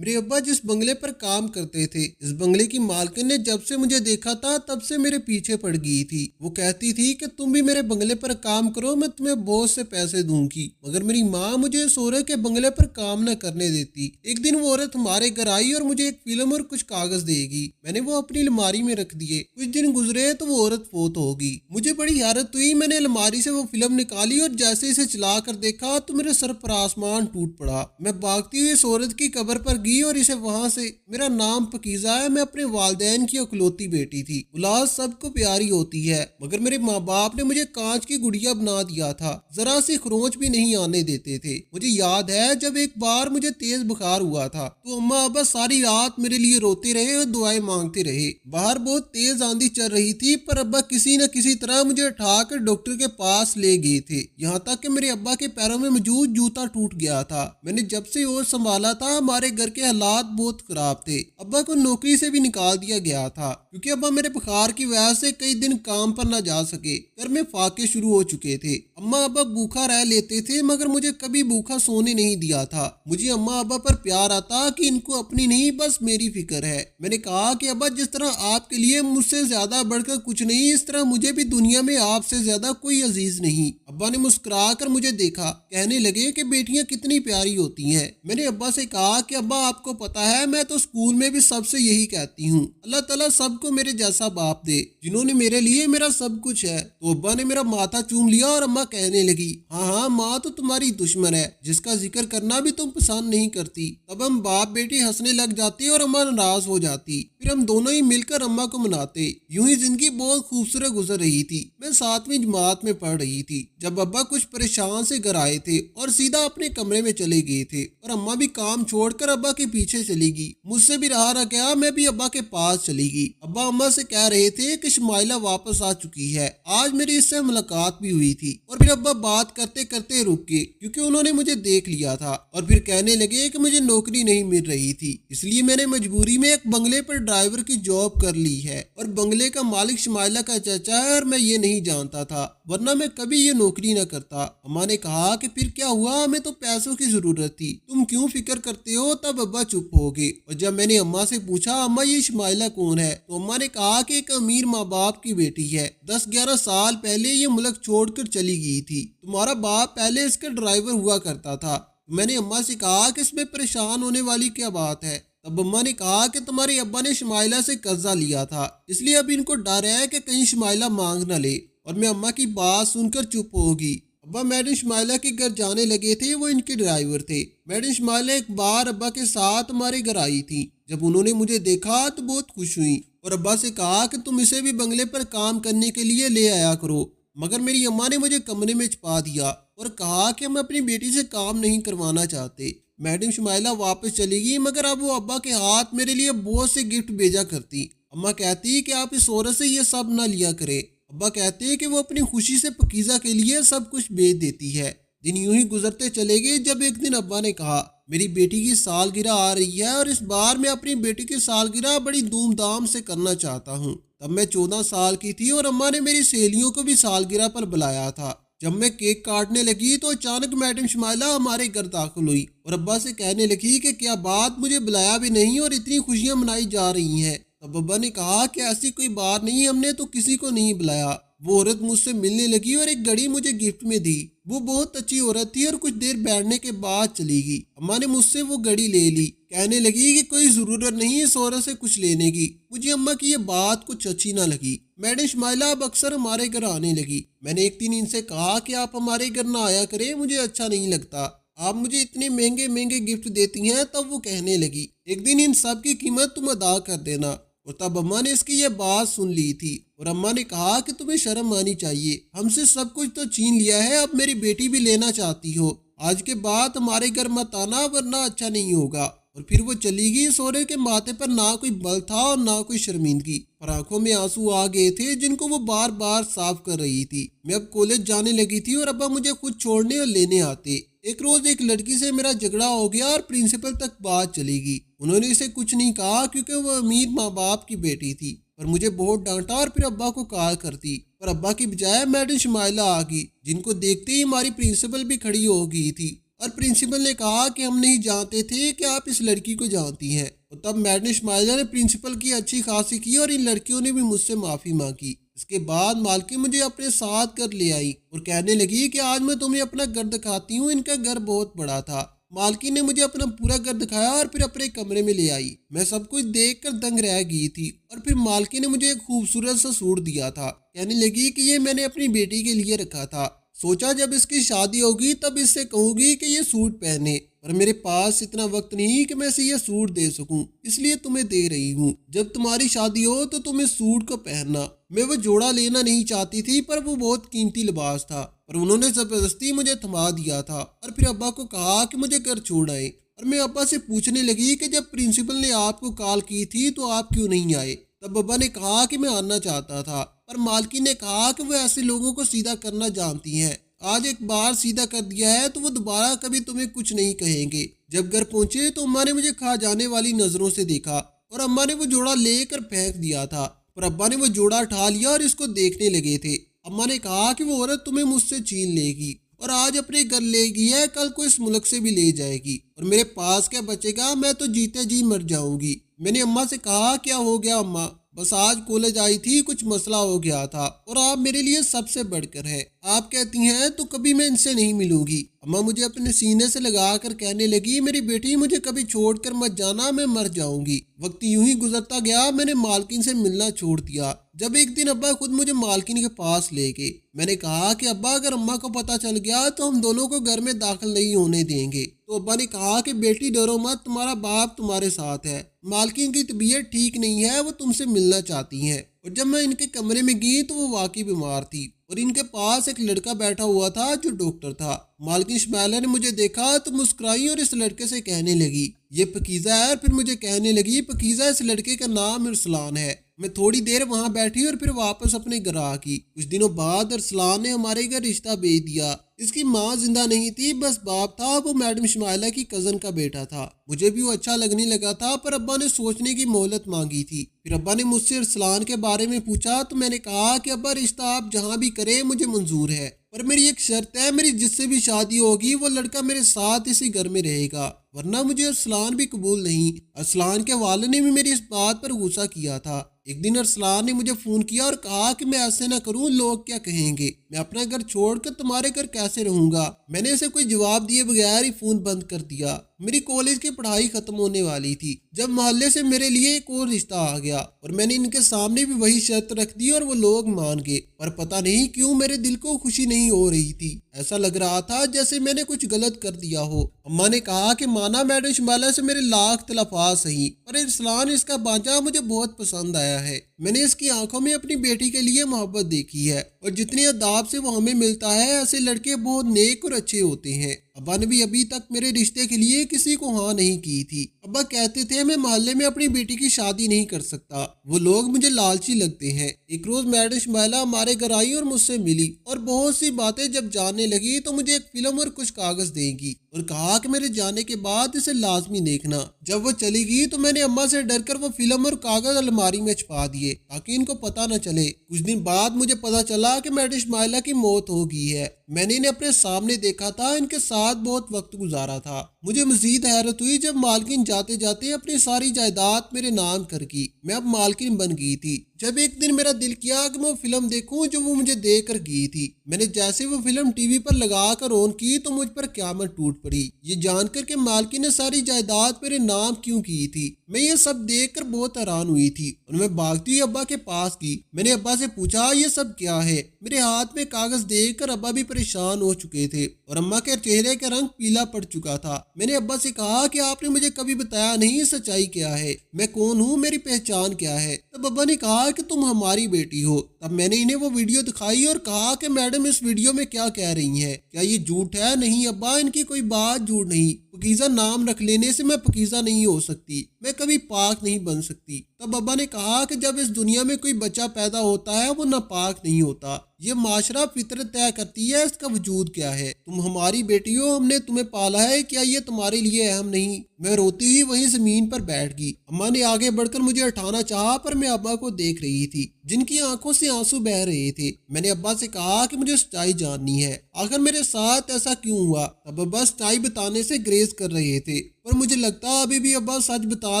میرے ابا جس بنگلے پر کام کرتے تھے، اس بنگلے کی مالکن نے جب سے مجھے دیکھا تھا تب سے میرے پیچھے پڑ گئی تھی۔ وہ کہتی تھی کہ تم بھی میرے بنگلے پر کام کرو، میں تمہیں بہت سے پیسے دوں گی، مگر میری ماں مجھے سورے کے بنگلے پر کام نہ کرنے دیتی۔ ایک دن وہ عورت ہمارے گھر آئی اور مجھے ایک فلم اور کچھ کاغذ دے گی۔ میں نے وہ اپنی الماری میں رکھ دیے۔ کچھ دن گزرے تو وہ عورت فوت ہو گئی۔ مجھے بڑی حیرت ہوئی، میں نے الماری سے وہ فلم نکالی اور جیسے اسے چلا کر دیکھا تو میرے سر پر آسمان ٹوٹ پڑا۔ میں بھاگتی ہوئی اس عورت کی قبر پر گئی اور اسے وہاں سے، میرا نام پکیزہ ہے، میں اپنے والدین کی اکلوتی بیٹی تھی۔ اولاد سب کو پیاری ہوتی ہے، مگر میرے ماں باپ نے مجھے کانچ کی گڑیا بنا دیا تھا، ذرا سی خروچ بھی نہیں آنے دیتے تھے۔ مجھے یاد ہے جب ایک بار مجھے تیز بخار ہوا تھا تو اماں ابا ساری رات میرے لیے روتے رہے اور دعائیں مانگتے رہے۔ باہر بہت تیز آندھی چل رہی تھی، پر ابا کسی نہ کسی طرح مجھے اٹھا کر ڈاکٹر کے پاس لے گئے تھے، یہاں تک کہ میرے ابا کے پیروں میں موجود جوتا ٹوٹ گیا تھا۔ میں نے جب سے اور سنبھالا تھا، ہمارے گھر کے حالات بہت خراب تھے۔ ابا کو نوکری سے بھی نکال دیا گیا تھا کیونکہ ابا میرے بخار کی وجہ سے کئی دن کام پر نہ جا سکے۔ گھر میں فاقے شروع ہو چکے تھے۔ اماں ابا بھوکا رہ لیتے تھے مگر مجھے کبھی بھوکا سونے نہیں دیا تھا۔ مجھے اماں ابا پر پیار آتا کہ ان کو اپنی نہیں بس میری فکر ہے۔ میں نے کہا کہ ابا جس طرح آپ کے لیے مجھ سے زیادہ بڑھ کر کچھ نہیں، اس طرح مجھے بھی دنیا میں آپ سے زیادہ کوئی عزیز نہیں۔ ابا نے مسکرا کر مجھے دیکھا، کہنے لگے کہ بیٹیاں کتنی پیاری ہوتی ہیں۔ میں نے ابا سے کہا کہ ابا آپ کو پتا ہے میں تو اسکول میں بھی سب سے یہی کہتی ہوں، اللہ تعالیٰ سب کو میرے جیسا باپ دے جنہوں نے میرے لیے میرا سب کچھ ہے۔ تو ابا نے میرا ماتھا چوم لیا اور اماں کہنے لگی، ہاں ہاں ماں تو تمہاری دشمن ہے جس کا ذکر کرنا بھی تم پسند نہیں کرتی۔ تب ہم باپ بیٹی ہنسنے لگ جاتے اور اماں ناراض ہو جاتی، پھر ہم دونوں ہی مل کر اماں کو مناتے۔ یوں ہی زندگی بہت خوبصورت گزر رہی تھی۔ میں 7ویں جماعت میں پڑھ رہی تھی جب ابا کچھ پریشان سے گھر آئے تھے اور سیدھا اپنے کمرے میں چلے گئے تھے، اور اماں بھی کام چھوڑ کر ابا کے پیچھے چلی گئی۔ مجھ سے بھی رہا نہ گیا، میں بھی ابا کے پاس چلی گئی۔ ابا اماں سے کہہ رہے تھے کہ شمائلہ واپس آ چکی ہے، آج میری اس سے ملاقات بھی ہوئی تھی، اور پھر ابا بات کرتے کرتے رک گئے کیونکہ انہوں نے مجھے دیکھ لیا تھا، اور پھر کہنے لگے کہ مجھے نوکری نہیں مل رہی تھی، اس لیے میں نے مجبوری میں ایک بنگلے پر ڈرائیور کی جاب کر لی ہے، اور بنگلے کا مالک شمائلہ کا چچا ہے اور میں یہ نہیں جانتا تھا، ورنہ میں کبھی یہ نوکری نہ کرتا۔ اماں نے کہا کہ پھر کیا ہوا، ہمیں تو پیسوں کی ضرورت تھی، تم کیوں فکر کرتے ہو؟ تب ابا چپ ہو گئے، اور جب میں نے اماں سے پوچھا اماں یہ شمائلہ کون ہے، تو اماں نے کہا کہ ایک امیر ماں باپ کی بیٹی ہے، 10-11 سال پہلے یہ ملک چھوڑ کر چلی گئی تھی، تمہارا باپ پہلے اس کا ڈرائیور ہوا کرتا تھا۔ میں نے اماں سے کہا کہ اس میں پریشان ہونے والی کیا بات ہے؟ تب اماں نے کہا کہ تمہارے ابا نے شمائلہ سے قرضہ لیا تھا، اس لیے اب ان کو ڈر ہے کہ کہیں شمائلہ مانگ نہ لے، اور میں اماں کی بات سن کر چپ ہوگی۔ ابا میڈم شمائلہ کے گھر جانے لگے تھے، وہ ان کے ڈرائیور تھے۔ میڈم شمائلہ ایک بار ابا کے ساتھ ہمارے گھر آئی تھی، جب انہوں نے مجھے دیکھا تو بہت خوش ہوئی اور ابا سے کہا کہ تم اسے بھی بنگلے پر کام کرنے کے لیے لے آیا کرو، مگر میری اماں نے مجھے کمرے میں چھپا دیا اور کہا کہ ہم اپنی بیٹی سے کام نہیں کروانا چاہتے۔ میڈم شمائلہ واپس چلی گئی، مگر اب وہ ابا کے ہاتھ میرے لیے بہت سے گفٹ بھیجا کرتی۔ اماں کہتی کہ آپ اس عورت سے یہ سب نہ لیا کرے۔ ابا کہتے کہ وہ اپنی خوشی سے پکیزہ کے لیے سب کچھ بیچ دیتی ہے۔ دن یوں ہی گزرتے چلے گئے، جب ایک دن ابا نے کہا میری بیٹی کی سالگرہ آ رہی ہے اور اس بار میں اپنی بیٹی کی سالگرہ بڑی دھوم دھام سے کرنا چاہتا ہوں۔ تب میں 14 سال کی تھی اور اماں نے میری سہیلیوں کو بھی سالگرہ پر بلایا تھا۔ جب میں کیک کاٹنے لگی تو اچانک میڈم شمائلہ ہمارے گھر داخل ہوئی اور ابا سے کہنے لگی کہ کیا بات، مجھے بلایا بھی نہیں اور اتنی خوشیاں منائی جا رہی ہیں۔ تب ابا نے کہا کہ ایسی کوئی بات نہیں، ہم نے تو کسی کو نہیں بلایا۔ وہ عورت مجھ سے ملنے لگی اور ایک گھڑی مجھے گفٹ میں دی۔ وہ بہت اچھی عورت تھی اور کچھ دیر بیٹھنے کے بعد چلی گئی۔ اماں نے مجھ سے وہ گھڑی لے لی، کہنے لگی کہ کوئی ضرورت نہیں اس عورت سے کچھ لینے کی۔ مجھے اماں کی یہ بات کچھ اچھی نہ لگی۔ میڈم شمائلہ اب اکثر ہمارے گھر آنے لگی۔ میں نے ایک دن ان سے کہا کہ آپ ہمارے گھر نہ آیا کریں، مجھے اچھا نہیں لگتا، آپ مجھے اتنے مہنگے مہنگے گفٹ دیتی ہیں۔ تب وہ کہنے لگی ایک دن ان سب کی قیمت تم ادا کر دینا، اور تب اماں نے اس کی یہ بات سن لی تھی اور اماں نے کہا کہ تمہیں شرم آنی چاہیے، ہم سے سب کچھ تو چھین لیا ہے، اب میری بیٹی بھی لینا چاہتی ہو، آج کے بعد ہمارے گھر مت آنا ورنہ اچھا نہیں ہوگا۔ اور پھر وہ چلی گئی۔ سورے کے ماتھے پر نہ کوئی بل تھا اور نہ کوئی شرمندگی، پر آنکھوں میں آنسو آ گئے تھے جن کو وہ بار بار صاف کر رہی تھی۔ میں اب کالج جانے لگی تھی اور ابا مجھے خود چھوڑنے اور لینے آتے۔ ایک روز ایک لڑکی سے میرا جھگڑا ہو گیا اور پرنسپل تک بات چلی گئی۔ انہوں نے اسے کچھ نہیں کہا کیونکہ وہ امیر ماں باپ کی بیٹی تھی، پر مجھے بہت ڈانٹا اور پھر ابا کو کال کرتی، پر ابا کی بجائے میڈم شمائلہ آ گئی، جن کو دیکھتے ہی ہماری پرنسپل بھی کھڑی ہو گئی تھی۔ اور प्रिंसिपल ने कहा कि हम नहीं जानते थे कि आप इस लड़की को जानती हैं। और तब मैडम इस्माइला ने प्रिंसिपल की अच्छी खासी की और इन लड़कियों ने भी मुझसे माफ़ी मांगी। इसके बाद मालकिन मुझे अपने साथ घर ले आई और कहने लगी कि आज मैं तुम्हें अपना घर दिखाती हूँ। इनका घर बहुत बड़ा था। मालकिन ने मुझे अपना पूरा घर दिखाया और फिर अपने कमरे में ले आई। मैं सब कुछ देखकर दंग रह गई थी। और फिर मालकिन ने मुझे एक खूबसूरत सा सूट दिया था। कहने लगी कि ये मैंने अपनी बेटी के लिए रखा था। सोचा जब इसकी शादी होगी तब इससे कहूंगी कि ये सूट पहने, पर मेरे पास इतना वक्त नहीं कि मैं इसे ये सूट दे सकूं, इसलिए तुम्हें दे रही हूँ। जब तुम्हारी शादी हो तो तुम इस सूट को पहनना। मैं वो जोड़ा लेना नहीं चाहती थी, पर वो बहुत कीमती लिबास था, पर उन्होंने जबरदस्ती मुझे थमा दिया था। और फिर अब्बा को कहा कि मुझे घर छोड़ आए। और मैं अब्बा से पूछने लगी कि जब प्रिंसिपल ने आपको कॉल की थी तो आप क्यों नहीं आए। तब अब्बा ने कहा कि मैं आना चाहता था, पर मालकिन ने कहा कि वो ऐसे लोगों को सीधा करना जानती हैं। आज एक बार सीधा कर दिया है तो वो दोबारा कभी तुम्हें कुछ नहीं कहेंगे। जब घर पहुंचे तो अम्मा ने मुझे खा जाने वाली नजरों से देखा और अम्मा ने वो जोड़ा लेकर फेंक दिया था, पर अब्बा ने वो जोड़ा उठा लिया और इसको देखने लगे थे। अम्मा ने कहा कि वो औरत तुम्हें मुझसे छीन लेगी और आज अपने घर ले गई है, कल को इस मुल्क से भी ले जाएगी और मेरे पास क्या बचेगा, मैं तो जीते जी मर जाऊंगी। मैंने अम्मा से कहा क्या हो गया अम्मा, बस आज कॉलेज आई थी, कुछ मसला हो गया था और आप मेरे लिए सबसे बढ़कर है। आप कहती हैं तो कभी मैं इनसे नहीं मिलूंगी। अम्मा मुझे अपने सीने से लगाकर कहने लगी, मेरी बेटी मुझे कभी छोड़कर मत जाना, मैं मर जाऊंगी। वक्त यूं ही गुजरता गया, मैंने मालकिन से मिलना छोड़ दिया। जब एक दिन अब्बा खुद मुझे मालकिन के पास ले गए। मैंने कहा कि अब्बा अगर अम्मा को पता चल गया तो हम दोनों को घर में दाखिल नहीं होने देंगे। तो अब्बा ने कहा कि बेटी डरो मत, तुम्हारा बाप तुम्हारे साथ है। मालकिन की तबीयत ठीक नहीं है, वो तुमसे मिलना चाहती हैं। और जब मैं इनके कमरे में गई तो वो वाकई बीमार थी और इनके पास एक लड़का बैठा हुआ था जो डॉक्टर था। मालकिन इस्माइला ने मुझे देखा तो मुस्कुराई और इस लड़के से कहने लगी ये पकीज़ा है। और फिर मुझे कहने लगी पकीज़ा इस लड़के का नाम अरसलान है। मैं थोड़ी देर वहां बैठी और फिर वापस अपने घर आ गई। कुछ दिनों बाद अरसलान ने हमारे घर रिश्ता भेज दिया। इसकी माँ जिंदा नहीं थी, बस बाप था। वो मैडम इस्माइला की कजन का बेटा था। मुझे भी वो अच्छा लगने लगा था, पर अब्बा ने सोचने की मोहलत मांगी थी। फिर अब्बा ने मुझसे अरसलान के बारे में पूछा तो मैंने कहा कि अब्बा रिश्ता आप जहाँ भी करें मुझे मंजूर है, पर मेरी एक शर्त है, मेरी जिससे भी शादी होगी वो लड़का मेरे साथ इसी घर में रहेगा, वरना मुझे अरसलान भी कबूल नहीं। अरसलान के वालिद ने भी मेरी इस बात पर गुस्सा किया था। एक दिन अरसलान ने मुझे फोन किया और कहा कि मैं ऐसे ना करूं, लोग क्या कहेंगे, मैं अपना घर छोड़कर तुम्हारे घर कैसे रहूंगा। मैंने इसे कोई जवाब दिए बगैर ही फोन बंद कर दिया। मेरी कॉलेज की पढ़ाई खत्म होने वाली थी जब मोहल्ले से मेरे लिए एक और रिश्ता आ गया और मैंने इनके सामने भी वही शर्त रख दी और वो लोग मान गए, पर पता नहीं क्यों मेरे दिल को खुशी नहीं हो रही थी। ऐसा लग रहा था जैसे मैंने कुछ गलत कर दिया हो। अम्मा ने कहा कि माना मैडम इस्माइला से मेरे लाख तलफात सही, पर अरसलान इसका बांचा मुझे बहुत पसंद आया है। मैंने इसकी आंखों में अपनी बेटी के लिए मोहब्बत देखी है और जितनी अदाब से वो हमें मिलता है, ऐसे लड़के बहुत नेक और अच्छे होते हैं। अब्बा ने भी अभी तक मेरे रिश्ते के लिए किसी को हाँ नहीं की थी। अब्बा कहते थे मैं मोहल्ले में अपनी बेटी की शादी नहीं कर सकता, वो लोग मुझे लालची लगते हैं। एक रोज मैडम इस्माइला हमारे घर आई और मुझसे मिली और बहुत सी बातें जब जानने लगी तो मुझे एक फिल्म और कुछ कागज देगी और कहा कि मेरे जाने के बाद इसे लाजमी देखना। जब वो चली गई तो मैंने अम्मा से डरकर वो फिल्म और कागज अलमारी में छुपा दिए ताकि इनको पता न चले। कुछ दिन बाद मुझे पता चला कि मैडम इस्माइला की मौत हो गई है। मैंने इन्हें अपने सामने देखा था, इनके साथ बहुत वक्त गुजारा था। मुझे मजीद हैरत हुई जब मालकिन जाते जाते अपनी सारी जायदाद मेरे नाम कर की। मैं अब मालकिन बन गई थी। जब एक दिन मेरा दिल किया कि मैं वो फिल्म देखूं जो वो मुझे देख कर गई थी। मैंने जैसे वो फिल्म टीवी पर लगा कर ऑन की तो मुझ पर क़यामत टूट पड़ी। ये जानकर कि मालकिन ने सारी जायदाद मेरे नाम क्यों की थी। मैं ये सब देख कर बहुत हैरान हुई थी और मैं भागती हुई अब्बा के पास गई। मैंने अब्बा से पूछा ये सब क्या है। मेरे हाथ में कागज देख कर अब्बा भी परेशान हो चुके थे और अम्मा के चेहरे का रंग पीला पड़ चुका था। मैंने अब्बा से कहा कि आपने मुझे कभी बताया नहीं सच्चाई क्या है, मैं कौन हूँ, मेरी पहचान क्या है। तब अब्बा ने कहा कि तुम हमारी बेटी हो। तब मैंने इन्हें वो वीडियो दिखाई और कहा कि मैडम इस वीडियो में क्या कह रही हैं, क्या ये झूठ है? नहीं अब्बा, इनकी कोई बात झूठ नहीं। पकीज़ा नाम रख लेने से मैं पकीज़ा नहीं हो सकती, मैं कभी पाक नहीं बन सकती। तब अब्बा ने कहा कि जब इस दुनिया में कोई बच्चा पैदा होता है वो नापाक नहीं होता, ये माशरा फितरत तय करती है इसका वजूद क्या है। तुम हमारी बेटी हो, हमने तुम्हें पाला है, क्या ये तुम्हारे लिए अहम नहीं? मैं रोती हुई वहीं जमीन पर बैठ गई। अम्मा ने आगे बढ़कर मुझे उठाना चाहा पर मैं अब्बा को देख रही थी जिन की आंखों से आंसू बह रहे थे। मैंने अब्बा से कहा कि मुझे सच्चाई जाननी है, आखिर मेरे साथ ऐसा क्यों हुआ। तब अब्बा सच्चाई बताने से ग्रेज कर रहे थे, पर मुझे लगता अभी भी अब्बा सच बता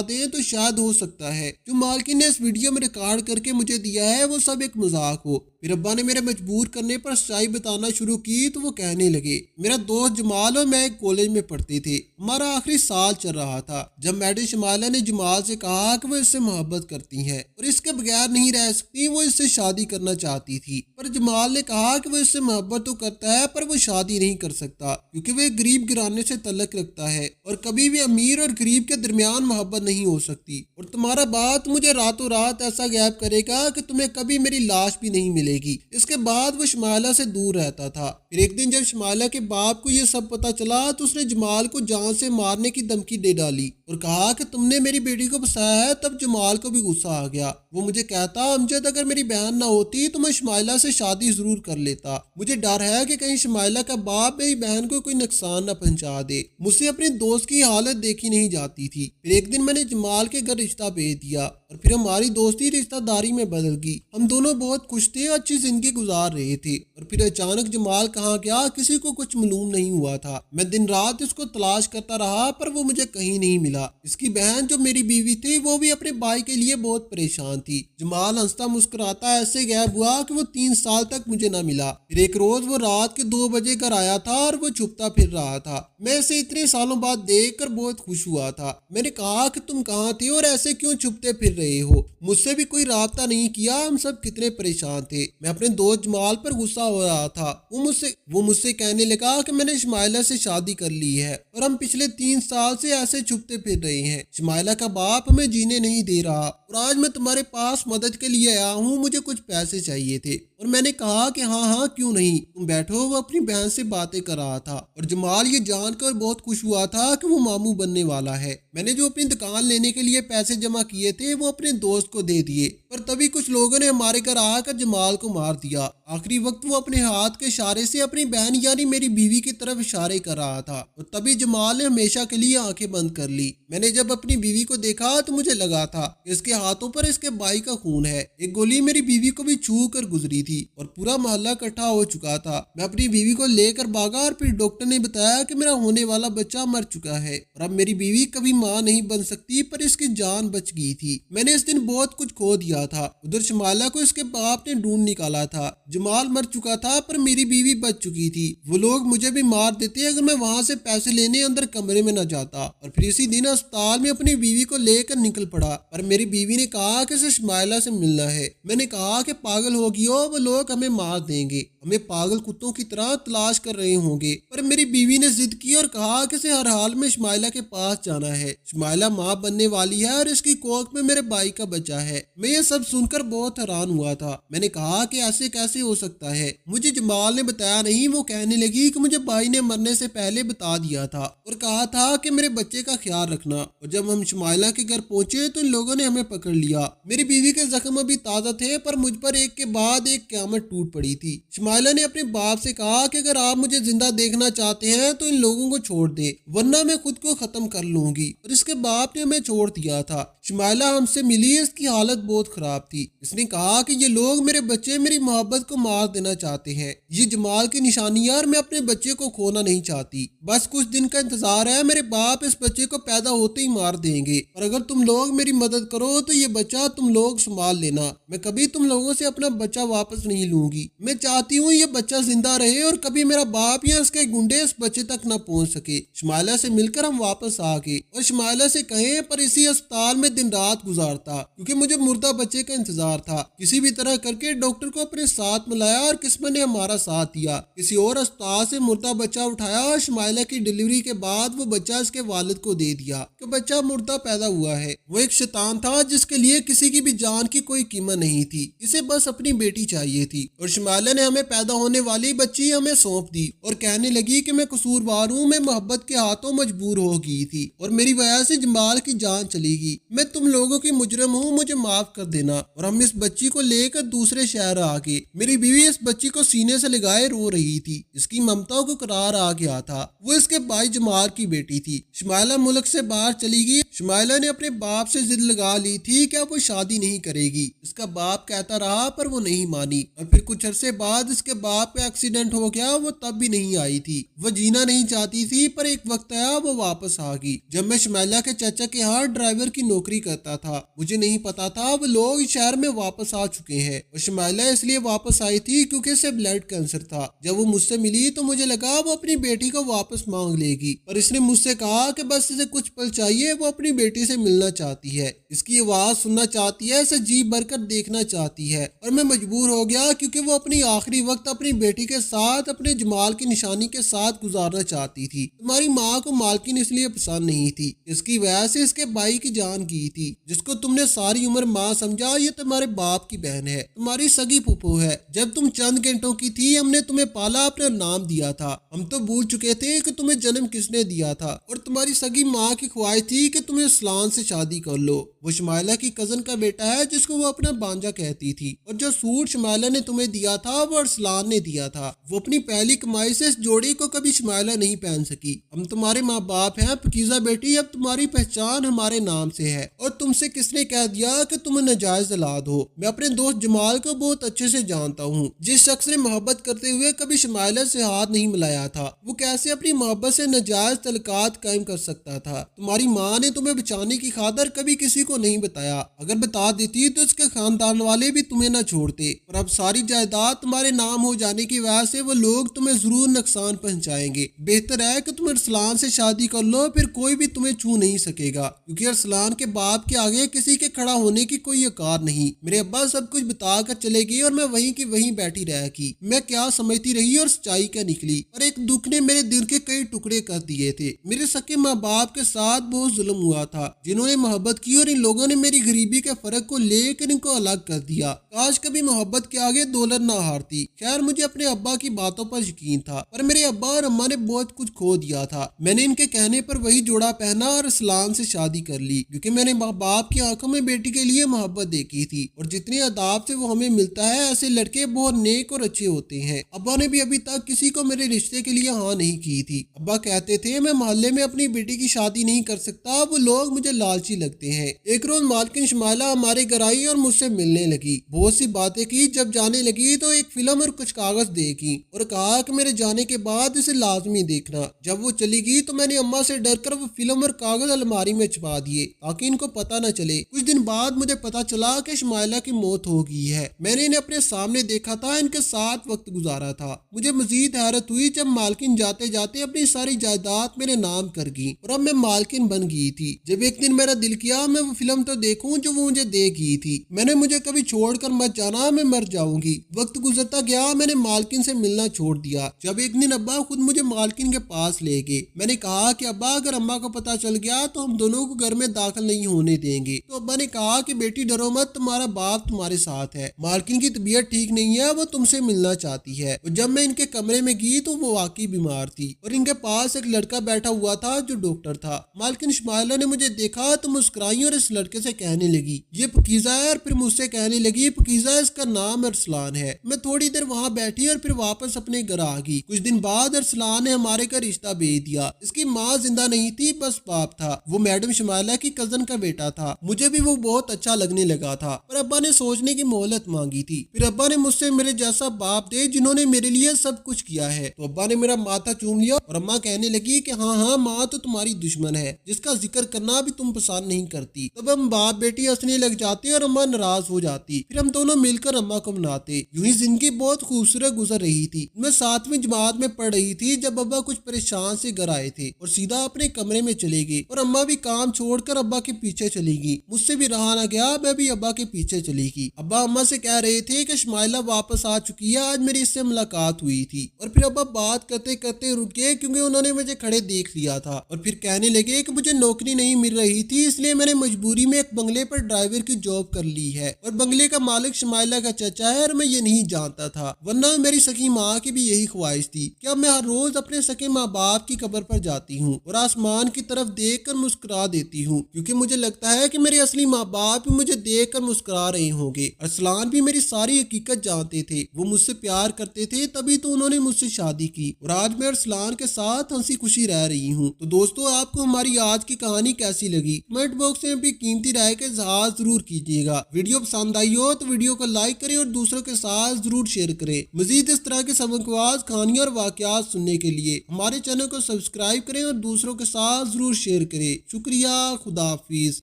दें तो शायद हो सकता है जो मालकिन ने इस वीडियो में रिकॉर्ड करके मुझे दिया है वो सब एक मजाक हो। फिर अब्बा ने मेरे मजबूर करने पर सच्चाई बताना शुरू की तो वो कहने लगे, मेरा दोस्त जमाल और मैं एक कॉलेज में पढ़ते थे, हमारा आखिरी साल चल रहा था जब मैडम शमाला ने जमाल से कहा कि वो इससे मोहब्बत करती है और इसके बगैर नहीं रह सकती, वो इससे शादी करना चाहती थी। पर जमाल ने कहा कि वो इससे मोहब्बत तो करता है पर वो शादी नहीं कर सकता क्योंकि वो एक गरीब घराने से तल्लक रखता है और कभी भी अमीर और गरीब के दरमियान मोहब्बत नहीं हो सकती। और तुम्हारा बात मुझे रातों रात ऐसा गैप करेगा कि तुम्हें कभी मेरी लाश भी नहीं मिलेगी। इसके बाद वो शमाला से दूर रहता था। फिर एक दिन जब शमाला के बाप को ये सब पता चला तो उसने जमाल को जान से मारने की धमकी दे डाली और कहा कि तुमने मेरी बेटी को फंसाया है। तब जमाल को भी गुस्सा आ गया। वो मुझे कहता, अमजद अगर मेरी बहन ना होती तो मैं शमाइला से शादी जरूर कर लेता। मुझे डर है कि कहीं शमाइला का बाप मेरी बहन को कोई नुकसान न पहुंचा दे। मुझसे अपने दोस्त की हालत देखी नहीं जाती थी। फिर एक दिन मैंने जमाल के घर रिश्ता भेज दिया और फिर हमारी दोस्ती रिश्तेदारी में बदल गई। हम दोनों बहुत खुश थे, अच्छी जिंदगी गुजार रहे थे। और फिर अचानक जमाल कहाँ गया किसी को कुछ मालूम नहीं हुआ था। मैं दिन रात इसको तलाश करता रहा पर वो मुझे कहीं नहीं मिला। इसकी बहन जो मेरी बीवी थी वो भी अपने भाई के लिए बहुत परेशान थी। जमाल हंसता मुस्कुराता ऐसे गायब हुआ कि वो 3 साल तक मुझे न मिला। फिर एक रोज वो रात के 2 बजे घर आया था और वो छुपता फिर रहा था। मैं इसे इतने सालों बाद देखकर बहुत खुश हुआ था। मैंने कहा कि तुम कहाँ थे और ऐसे क्यों छुपते फिर रहे हो। मुझसे भी कोई राब्ता नहीं किया। हम सब कितने परेशान थे। मैं अपने दोस्त जमाल पर गुस्सा हो रहा था। वो मुझसे कहने लगा कि मैंने शमाइला से शादी कर ली है और हम पिछले 3 साल से ऐसे छुपते फिर रहे हैं। शमाइला का बाप हमें जीने नहीं दे रहा और आज मैं तुम्हारे पास मदद के लिए आया हूँ। मुझे कुछ पैसे चाहिए थे और मैंने कहा कि हाँ हाँ क्यों नहीं, तुम बैठो। वो अपनी बहन से बातें कर रहा था और जमाल ये जानकर बहुत खुश हुआ था कि वो मामू बनने वाला है। मैंने जो अपनी दुकान लेने के लिए पैसे जमा किए थे वो अपने दोस्त को दे दिए, पर तभी कुछ लोगों ने हमारे घर आकर जमाल को मार दिया। आखिरी वक्त वो अपने हाथ के इशारे से अपनी बहन यानी मेरी बीवी की तरफ इशारे कर रहा था और तभी जमाल ने हमेशा के लिए आंखें बंद कर ली। मैंने जब अपनी बीवी को देखा तो मुझे लगा था कि इसके हाथों पर इसके भाई का खून है। एक गोली मेरी बीवी को भी छू कर गुजरी थी और पूरा मोहल्ला इकट्ठा हो चुका था। मैं अपनी बीवी को लेकर भागा और फिर डॉक्टर ने बताया कि मेरा होने वाला बच्चा मर चुका है और अब मेरी बीवी कभी मां नहीं बन सकती, पर इसकी जान बच गई थी। मैंने इस दिन बहुत कुछ खो दिया था। उधर शमाला को इसके बाप ने ढूंढ निकाला था। जमाल मर चुका था पर मेरी बीवी बच चुकी थी। वो लोग मुझे भी मार देते अगर मैं वहां से पैसे लेने अंदर कमरे में न जाता। और फिर इसी दिन अस्पताल में अपनी बीवी को लेकर निकल पड़ा, पर मेरी बीवी ने कहा कि इसे शमाइला से मिलना है। मैंने कहा कि पागल होगी हो, वो लोग हमें मार देंगे, हमें पागल कुत्तों की तरह तलाश कर रहे होंगे। पर मेरी बीवी ने जिद की और कहा कि इसे हर हाल में शमाइला के पास जाना है। शमाइला मां बनने वाली है और इसकी कोख में मेरे भाई का बच्चा है। मैं ये सब सुनकर बहुत हैरान हुआ था। मैंने कहा कि ऐसे कैसे हो सकता है। मुझे जमाल ने बताया नहीं। वो कहने लगी कि मुझे भाई ने मरने से पहले बता दिया था और कहा था कि मेरे बच्चे का ख्याल रखना। और जब हम शमाइला के घर पहुंचे तो इन लोगों ने हमें पकड़ लिया। मेरी बीवी के जख्म अभी ताजा थे पर मुझ पर एक के बाद एक क़यामत टूट पड़ी थी। शमाइला ने अपने बाप से कहा कि अगर आप मुझे जिंदा देखना चाहते हैं तो इन लोगों को छोड़ दे, वरना मैं खुद को खत्म कर लूंगी। और इसके बाप ने हमें छोड़ दिया था। शमाइला हमसे मिली, इसकी हालत बहुत खराब थी। इसने कहा कि ये लोग मेरे बच्चे मेरी मोहब्बत को मार देना चाहते हैं। ये जमाल की निशानी है और मैं अपने बच्चे को खोना नहीं चाहती। बस कुछ दिन का इंतजार है। मेरे बाप इस बच्चे को पैदा होते ही मार देंगे और अगर तुम लोग मेरी मदद करो तो ये बच्चा तुम लोग संभाल लेना। मैं कभी तुम लोगों से अपना बच्चा वापस नहीं लूंगी। मैं चाहती हूँ ये बच्चा जिंदा रहे और कभी मेरा बाप या इसके गुंडे इस बच्चे तक न पहुंच सके। शमाइला से मिलकर हम वापस आ गए और शमाइला से कहें पर इसी अस्पताल में दिन रात गुजारता क्योंकि मुझे मुर्दा बच्चे का इंतजार था। किसी भी तरह करके डॉक्टर को अपने साथ मिलाया और किस्मत ने हमारा साथ दिया। किसी और अस्पताल से मुर्दा बच्चा उठाया और शमाइला की डिलीवरी के बाद वो बच्चा इसके वालिद को दे दिया कि बच्चा मुर्दा पैदा हुआ है। वो एक शैतान था जिसके लिए किसी की भी जान की कोई कीमत नहीं थी। इसे बस अपनी बेटी चाहिए थी और शमाइला ने हमें पैदा होने वाली बच्ची हमें सौंप दी और कहने लगी कि मैं कसूरवार हूँ। मैं मोहब्बत के हाथों मजबूर हो गई थी और मेरी वजह से जमाल की जान चली गई। मैं तुम लोगों की मुजरिम हूँ, मुझे माफ कर देना। और हम इस बच्ची को लेकर दूसरे शहर आ गए। मेरी बीवी इस बच्ची को सीने से लगाए रो रही थी। इसकी ममता को करार आ गया था। वो इसके भाई जमाल की बेटी थी। शमाइला मुल्क से बाहर चली गई। शमाइला ने अपने बाप से जिद लगा ली थी कि अब वो शादी नहीं करेगी। इसका बाप कहता रहा पर वो नहीं मानी। और फिर कुछ अरसे बाद इसके बाप का एक्सीडेंट हो गया। वो तब भी नहीं आई थी। वो जीना नहीं चाहती थी पर एक वक्त आया वो वापस आ गई। जब मैं शमाइला के चाचा के यहाँ ड्राइवर की नौकरी करता था, मुझे नहीं पता था वो लोग शहर में वापस आ चुके हैं। और शमाइला इसलिए वापस आई थी क्योंकि इसे ब्लड कैंसर था। जब वो मुझसे मिली तो मुझे लगा वो अपनी बेटी को वापस मांग लेगी, पर इसने मुझसे कहा कि बस इसे कुछ पल चाहिए, वो अपनी बेटी से मिलना चाहती है, इसकी आवाज सुनना चाहती है, इसे जी भरकर देखना चाहती है। और मैं मजबूर हो गया क्योंकि वो अपनी आखिरी वक्त अपनी बेटी के साथ अपने जमाल की निशानी के साथ गुजारना चाहती थी। तुम्हारी माँ को मालकिन इसलिए पसंद नहीं थी, इसकी वजह से इसके भाई की जान गई थी। जिसको तुमने सारी उम्र माँ समझा, ये तुम्हारे बाप की बहन है, तुम्हारी सगी फूफू है। जब तुम चंद घंटों की थी हमने तुम्हें पाला, अपना नाम दिया था। हम तो भूल चुके थे कि तुम्हें जन्म किसने दिया था। और तुम्हारी सगी माँ की ख्वाहिश थी कि तुम्हें अरसलान से शादी कर लो। वो शमाइला की कजन का बेटा है जिसको वो अपना बांजा कहती थी। और जो सूट शमाइला ने तुम्हें दिया था वो अरसलान ने दिया था। वो अपनी पहली कमाई से इस जोड़ी को कभी शमाइला नहीं पहन सकी। हम तुम्हारे माँ बाप हैं पकीज़ा बेटी, अब तुम्हारी पहचान हमारे नाम से है। और तुमसे किसने कह दिया कि तुम नाजायज औलाद हो? मैं अपने दोस्त जमाल को बहुत अच्छे से जानता हूँ। जिस शख्स ने मोहब्बत करते हुए कभी शमाइला से हाथ नहीं मिलाया था, वो कैसे अपनी मोहब्बत से नाजायज तलकात कायम कर सकता था? तुम्हारी माँ ने तुम्हें बचाने की खातिर कभी किसी को नहीं बताया। अगर बता देती तो उसके खानदान वाले भी तुम्हें न छोड़ते। और अब सारी जायदाद तुम्हारे नाम हो जाने की वजह से वो लोग तुम्हें जरूर नुकसान पहुंचाएंगे। बेहतर है कि तुम अरसलान से शादी कर लो, फिर कोई भी तुम्हें छू नहीं सकेगा, क्योंकि अरसलान के बाप के आगे किसी के खड़ा होने की कोई औकात नहीं। मेरे अब्बा सब कुछ बता कर चले गए और मैं वहीं की वहीं बैठी रह की। मैं क्या समझती रही और सच्चाई क्या निकली। और एक दुख ने मेरे दिल के कई टुकड़े कर दिए थे। मेरे सके माँ बाप के साथ बहुत जुल्म हुआ था, जिन्होंने मोहब्बत की और इन लोगों ने मेरी गरीबी के फर्क को लेकर इनको अलग कर दिया। काश कभी मोहब्बत के आगे दौलत ना हारती। खैर मुझे अपने अब्बा की बातों पर यकीन था, पर मेरे अब्बा और अम्मा ने बहुत कुछ खो दिया था। मैंने इनके कहने पर वही जोड़ा पहना और अरसलान से शादी कर ली, क्योंकि मैंने माँ बाप की आंखों में बेटी के लिए मोहब्बत देखी थी। और जितने अदाब से वो हमें मिलता है, ऐसे लड़के बहुत नेक और अच्छे होते हैं। अब्बा ने भी अभी तक किसी को मेरे रिश्ते के लिए हाँ नहीं की थी। अब्बा कहते थे मैं मोहल्ले में अपनी बेटी की शादी नहीं कर सकता, वो लोग मुझे लालची लगते हैं। एक रोज मालकिन शमाइला हमारे घर आई और मुझसे मिलने लगी। बहुत सी बातें की। जब जाने लगी तो एक फिल्म और कुछ कागज देखी और कहा कि मेरे जाने के बाद इसे लाजमी देखना। जब वो चली गई तो मैंने अम्मा से डरकर वो फिल्म और कागज अलमारी में छुपा दिए ताकि इनको पता न चले। कुछ दिन बाद मुझे पता चला कि शमाइला की मौत हो गई है। मैंने इन्हें अपने सामने देखा था, इनके साथ वक्त गुजारा था। मुझे मजीद हैरत हुई जब मालकिन जाते जाते अपनी सारी जायदाद मेरे नाम कर गई और अब मैं मालकिन बन गई थी। जब एक दिन मेरा दिल किया मैं वो फिल्म तो देखूं जो वो मुझे दे गई थी। मैंने मुझे कभी छोड़कर मत जाना, मैं मर जाऊंगी। वक्त गुजरता गया, मैंने मालकिन से मिलना छोड़ दिया। जब एक दिन अब्बा खुद मुझे मालकिन के पास ले गए। मैंने कहा कि अब्बा अगर अम्मा को पता चल गया तो हम दोनों को घर में दाखिल नहीं होने देंगे। तो अब्बा ने कहा कि बेटी डरो मत, तुम्हारा बाप तुम्हारे साथ है। मालकिन की तबीयत ठीक नहीं है, वो तुमसे मिलना चाहती है। और जब मैं इनके कमरे में गई तो वो वाकई बीमार थी और इनके पास एक लड़का बैठा हुआ था जो डॉक्टर था। मालकिन शमाइला ने मुझे देखा तो मुस्कुराई और इस लड़के से कहने लगी ये पकीज़ा है, और फिर मुझसे कहने लगी पकीज़ा इसका नाम अरसलान है। मैं थोड़ी देर वहाँ बैठी और फिर वापस अपने घर आ गई। कुछ दिन बाद अरसलान ने हमारे घर रिश्ता भेज दिया। इसकी माँ जिंदा नहीं थी, बस बाप था। वो मैडम शमाइला की कजन का बेटा था। मुझे भी वो बहुत अच्छा लगने लगा था, पर अब्बा ने सोचने की मोहलत मांगी थी। फिर अब्बा ने मुझसे मेरे जैसा बाप दे जिन्होंने मेरे लिए सब कुछ किया है। तो अब्बा ने मेरा माथा चूम लिया और अम्मा कहने लगी कि हाँ हाँ माँ तो तुम्हारी दुश्मन है जिसका जिक्र करना भी तुम पसंद नहीं करती। तब हम बाप बेटी हंसने लग जाते और अम्मा नाराज हो जाती। फिर हम दोनों मिलकर अम्मा को मनाते। यूं ही जिंदगी बहुत खूबसूरत गुजर रही थी। मैं 7वीं जमात में पढ़ रही थी जब अब्बा कुछ परेशान से घर आए थे और सीधा अपने कमरे में चले गए और अम्मा भी काम छोड़कर अब्बा के पीछे चली गई। मुझसे भी रहा ना गया, मैं भी अब्बा के पीछे चली गई। अब्बा अम्मा से कह रहे थे कि शमाइला वापस आ चुकी है, आज मेरी इससे मुलाकात हुई थी। और फिर अब्बा बात करते करते रुक गए क्योंकि उन्होंने मुझे खड़े देख लिया था। और फिर कहने लगे कि मुझे नौकरी नहीं मिल रही थी, इसलिए मैंने मजबूरी में एक बंगले पर ड्राइवर की जॉब कर ली है और बंगले का मालिक शमाइला का चचा है और मैं ये नहीं जानता था, वरना मेरी सखी माँ की भी यही ख्वाहिश थी कि अब मैं हर रोज अपने सके माँ बाप की कब्र पर जाती हूँ और आसमान की तरफ देख कर मुस्कुरा देती हूँ, क्योंकि मुझे लगता है कि मेरे असली माँ बाप भी मुझे देख कर मुस्कुरा रहे होंगे। अरसलान भी मेरी सारी हकीकत जानते थे, वो मुझसे प्यार करते थे, तभी तो उन्होंने मुझसे शादी की और आज मैं अरसलान के साथ हंसी खुशी रह रही हूँ। तो दोस्तों, आपको हमारी आज की कहानी कैसी लगी? कमेंट बॉक्स में अपनी कीमती राय के इजहार जरूर कीजिएगा। वीडियो पसंद आई हो तो वीडियो को लाइक करें और दूसरों के साथ जरूर शेयर करें। मजीद इस तरह के सबकवास कहानियां और वाकयात सुनने के लिए हमारे चैनल को सब्सक्राइब करें और दूसरों के साथ जरूर शेयर करें। शुक्रिया। खुदा हाफिज।